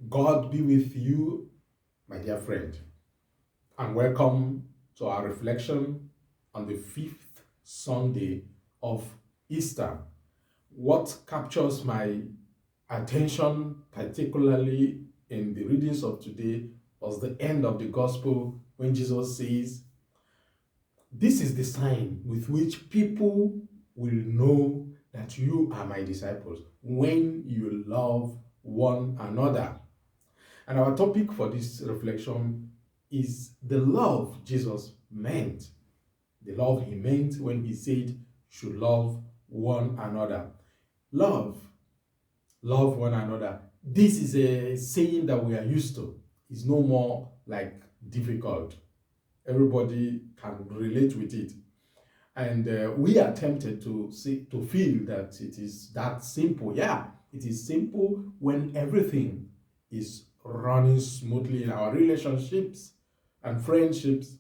God be with you, my dear friend, and welcome to our reflection on the fifth Sunday of Easter. What captures my attention, particularly in the readings of today, was the end of the gospel when Jesus says, "This is the sign with which people will know that you are my disciples, when you love one another." And our topic for this reflection is the love Jesus meant. The love he meant when he said you should love one another. Love, love one another. This is a saying that we are used to. It's no more like difficult. Everybody can relate with it. And we are tempted to feel that it is that simple. Yeah, it is simple when everything is running smoothly in our relationships and friendships,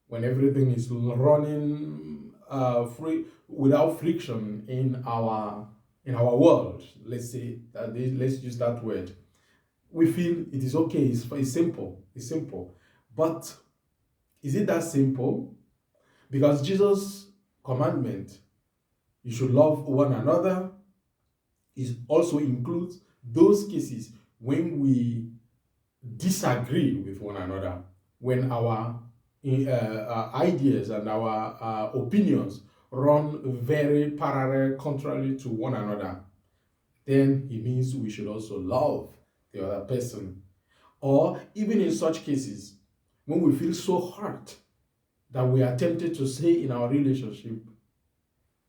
when everything is running free without friction in our world. Let's say that. Let's use that word. We feel it is okay. It's simple. It's simple. But is it that simple? Because Jesus' commandment, you should love one another, it also includes those cases when we disagree with one another, when our ideas and our opinions run very parallel, contrary to one another. Then it means we should also love the other person. Or even in such cases, when we feel so hurt that we are tempted to say in our relationship,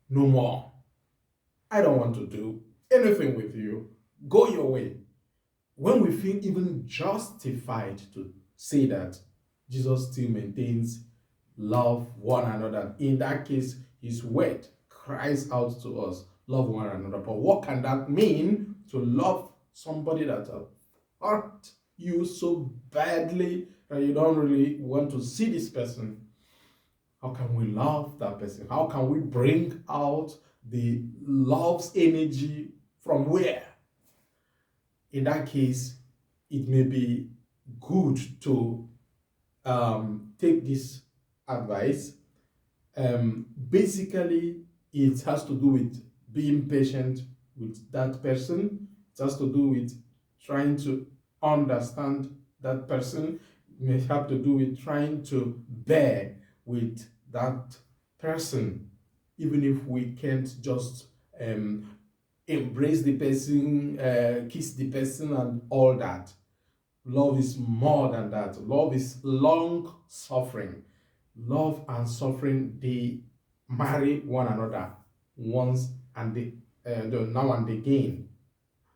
"No more. I don't want to do anything with you. Go your way." When we feel even justified to say that, Jesus still maintains love one another. In that case, his word cries out to us, love one another. But what can that mean, to love somebody that hurt you so badly that you don't really want to see this person? How can we love that person? How can we bring out the love's energy from where? In that case, it may be good to take this advice. Basically, it has to do with being patient with that person. It has to do with trying to understand that person. It may have to do with trying to bear with that person, even if we can't just embrace the person, kiss the person, and all that. Love is more than that. Love is long suffering. Love and suffering, they marry one another once and now and again.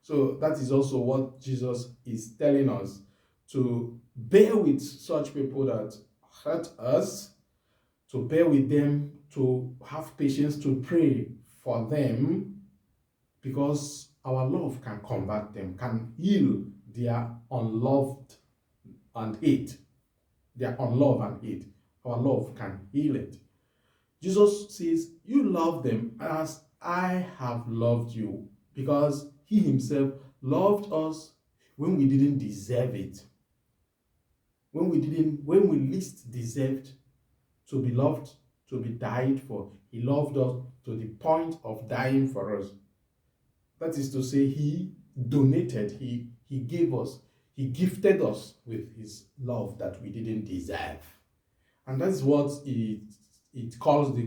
So that is also what Jesus is telling us, to bear with such people that hurt us, to bear with them, to have patience, to pray for them, because our love can convert them, can heal their unloved and hate. Their unlove and hate. Our love can heal it. Jesus says, "You love them as I have loved you," because he himself loved us when we didn't deserve it. When we least deserved to be loved, to be died for. He loved us to the point of dying for us. That is to say, he donated, he gave us, he gifted us with his love that we didn't deserve. And that's what the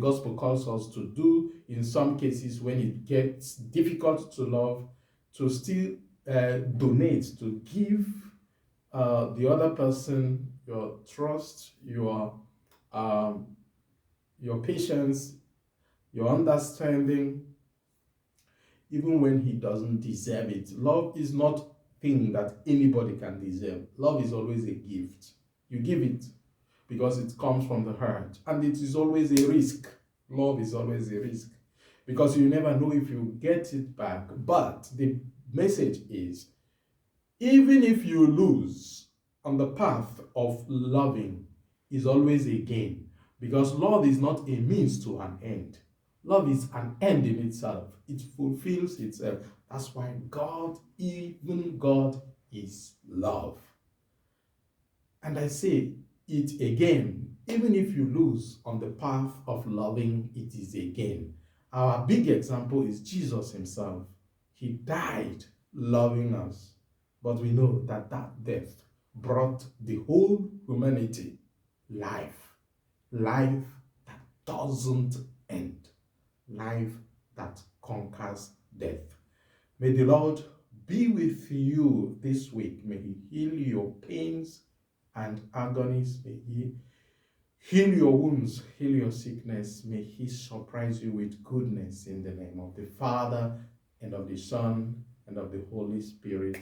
gospel calls us to do in some cases when it gets difficult to love, to still donate, to give the other person your trust, your patience, your understanding, even when he doesn't deserve it. Love is not a thing that anybody can deserve. Love is always a gift. You give it because it comes from the heart, and it is always a risk. Love is always a risk, because you never know if you get it back. But the message is, even if you lose on the path of loving, is always a gain, because love is not a means to an end. Love is an end in itself. It fulfills itself. That's why God, even God, is love. And I say it again, even if you lose on the path of loving, it is again. Our big example is Jesus himself. He died loving us, but we know that that death brought the whole humanity life. Life that doesn't end. Life that conquers death. May the Lord be with you this week. May he heal your pains and agonies. May he heal your wounds, heal your sickness. May he surprise you with goodness in the name of the Father and of the Son and of the Holy Spirit.